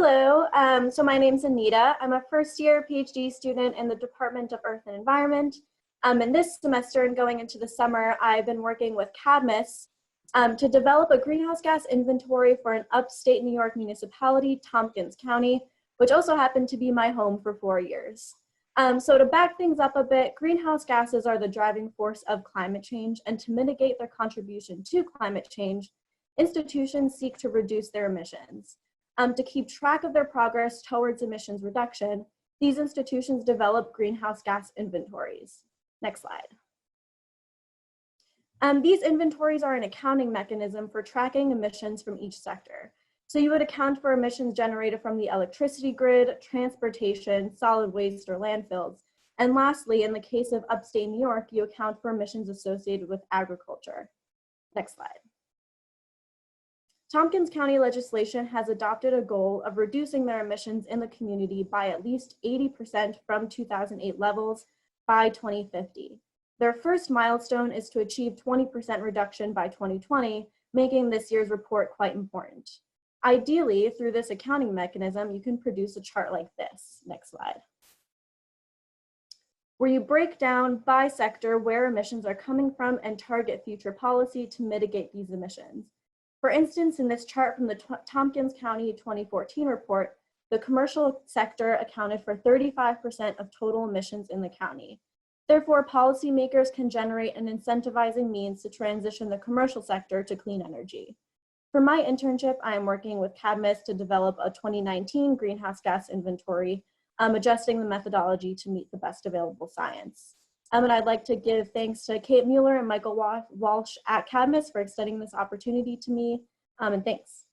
Hello, so my name's Anita. I'm a first-year PhD student in the Department of Earth and Environment. And this semester and going into the summer, I've been working with CADMUS to develop a greenhouse gas inventory for an upstate New York municipality, Tompkins County, which also happened to be my home for 4 years. So to back things up a bit, greenhouse gases are the driving force of climate change, and to mitigate their contribution to climate change, institutions seek to reduce their emissions. To keep track of their progress towards emissions reduction, these institutions develop greenhouse gas inventories. Next slide. These inventories are an accounting mechanism for tracking emissions from each sector. So you would account for emissions generated from the electricity grid, transportation, solid waste, or landfills. And lastly, in the case of upstate New York, you account for emissions associated with agriculture. Next slide. Tompkins County legislation has adopted a goal of reducing their emissions in the community by at least 80% from 2008 levels by 2050. Their first milestone is to achieve 20% reduction by 2020, making this year's report quite important. Ideally, through this accounting mechanism, you can produce a chart like this. Next slide. Where you break down by sector where emissions are coming from and target future policy to mitigate these emissions. For instance, in this chart from the Tompkins County 2014 report, the commercial sector accounted for 35% of total emissions in the county. Therefore, policymakers can generate an incentivizing means to transition the commercial sector to clean energy. For my internship, I am working with CADMUS to develop a 2019 greenhouse gas inventory, adjusting the methodology to meet the best available science. And I'd like to give thanks to Kate Mueller and Michael Walsh at CADMUS for extending this opportunity to me, and thanks.